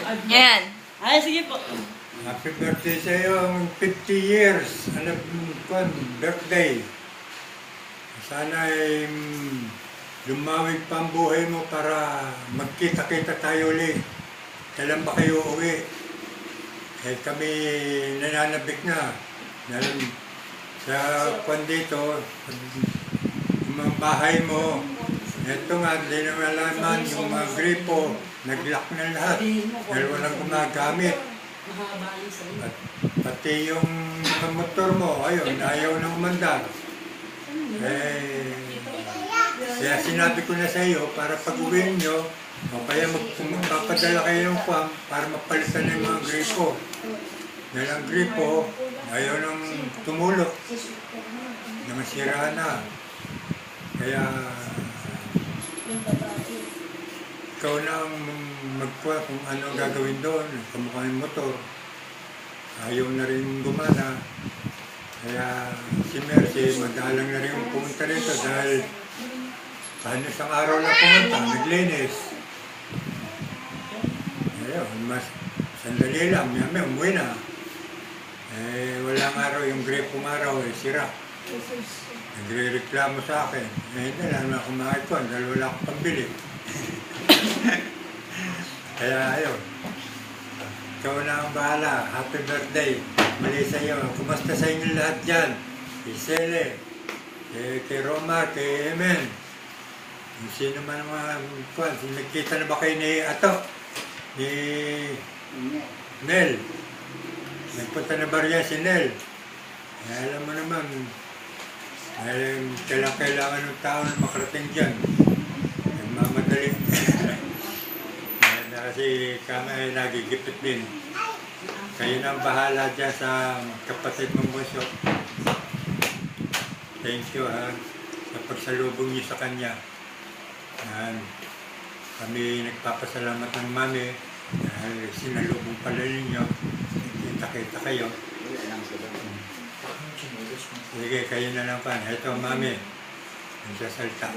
Yan. Ay, sige po. Happy birthday sa iyo, 50 years. Alam ko, birthday. Sana ay lumawig pa ang buhay mo para magkita-kita tayo ulit. Kailan ba kayo uwi? Eh kami nananabik na. Dahil sa kwan dito, yung mga bahay mo, ito nga, hindi na malaman yung mga gripo, nag-lock na lahat. Dahil walang gumagamit. At pati yung mga motor mo, ayun, ayaw na umandar. Kaya sinabi ko na sa iyo, para pag-uwiin nyo, o kaya magpapadala kayo ng pump para mapalitan ng mga gripo. Dahil ang gripo, ayaw nang tumulok. Na masira na. Kaya, ikaw na ang magkuha kung ano gagawin doon. Kamukha ng motor. Ayaw na rin gumana. Kaya si Mercy, madalang na rin pumunta rito dahil kahit isang araw na pumunta, naglinis. Ayun, mas sandali lang, may umuwi na. Eh, walang araw, yung gripong araw, sira. Nagre-reklamo sa akin. Eh, hindi lang ako makikon dahil wala akong pambili. Kaya ayun. Ikaw na ang bahala. Happy birthday. Mali sa iyo. Kumusta sa inyo lahat dyan? Kay Sele, kay Roma, kay Emen. Yung sino man mga kwan. Nagkita na ba kayo ni Ato? Ni Nel. Nagpunta na ba riyan si Nel? Eh, alam mo naman, kailangan ng tao na makarating dyan. Nagmamadali. Kasi kami ay nagigipit din. Kayo na ang bahala dyan sa kapatid mong bunso. Thank you ha, sa pagsalubong niyo sa kanya. Kami nagpapasalamat ng mami dahil sinalubong pala ninyo. Kita-kita kayo. Sige, kayo na lang pa. Ito, mami. Nagsasalta.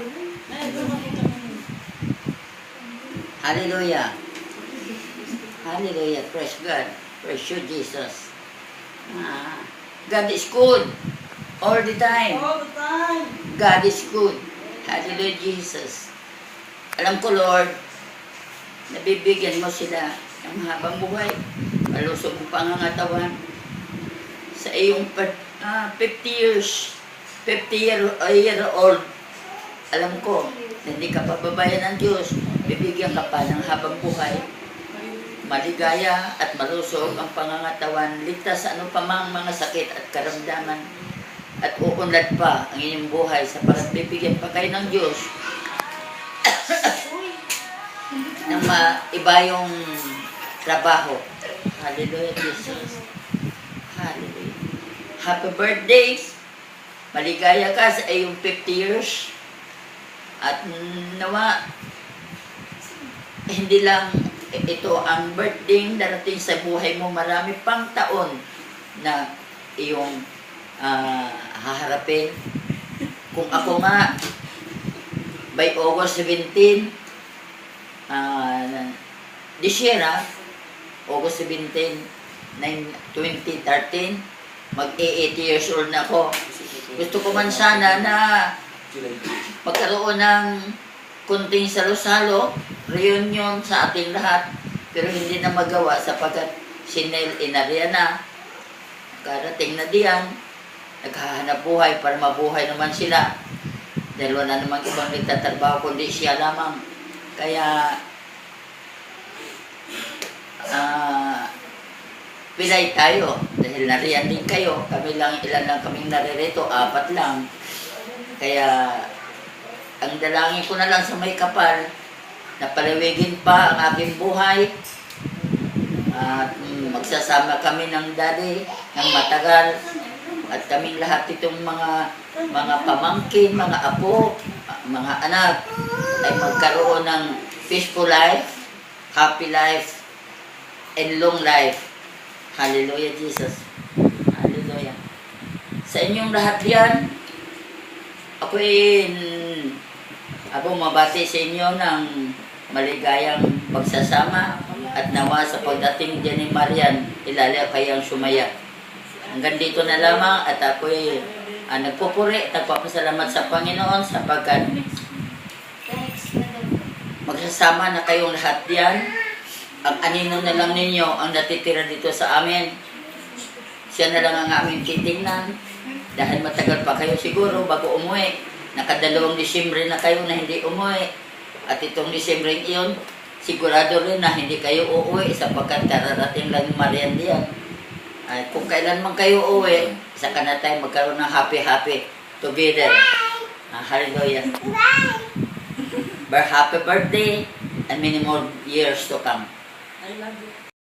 Hallelujah. Hallelujah. Praise God. Praise you, Jesus. God is good. All the time. All the time. God is good. Hallelujah, Jesus. Alam ko, Lord, nabibigyan mo sila ng habang buhay. Malusog ang pangangatawan. Sa iyong 50 year old, alam ko, hindi ka pababayan ng Diyos. Bibigyan ka pa ng habang buhay. Maligaya at malusog ang pangangatawan. Ligtas sa ano pa mang mga sakit at karamdaman. At uunlad pa ang inyong buhay sa pagbibigyan pa kayo ng Diyos. Nang iba yung trabaho. Hallelujah, Jesus. Hallelujah. Happy birthday. Maligaya ka sa iyong 50 years. At nawa, hindi lang ito ang birthday darating sa buhay mo. Marami pang taon na iyong haharapin. Kung ako nga, by August 17, this year, August 17, 2013, mag-80 years old na ako. Gusto ko man sana na magkaroon ng kunting salo-salo, reunion sa ating lahat, pero hindi na magawa sapagkat si Nel inarya na, karating na diyan, naghahanap buhay para mabuhay naman sila. Dahil wala namang ibang nagtatrabaho kundi siya lamang. Kaya, pilay tayo dahil nariyan din kayo. Kami lang, ilan lang kaming naririto, 4 lang. Kaya, ang dalangin ko na lang sa may kapal, na paliwigin pa ang aking buhay. At magsasama kami ng daddy ng matagal. At kaming lahat itong mga pamangkin, mga apo, mga anak, ay magkaroon ng peaceful life, happy life, and long life. Hallelujah, Jesus. Hallelujah. Sa inyong lahat yan, ako mabati sa inyo ng maligayang pagsasama At nawa sa pagdating dyan ni Marian, ilala kayang sumaya. Hanggang dito na lamang at ako'y nagpupuri at nagpapasalamat sa Panginoon sapagkat magsasama na kayong lahat diyan. Ang anino na lang ninyo ang natitira dito sa amin. Siya na lang ang aming titingnan. Dahil matagal pa kayo siguro bago umuwi. Nakadalawang Disyembre na kayo na hindi umuwi. At itong Disyembre iyon, sigurado rin na hindi kayo uuwi sapagkat kararating lang yung Marian diyan. At kung kailan man kayo uuwi, saka na tayo magkaroon ng happy together. Hallelujah. Happy birthday and many more years to come. I love you.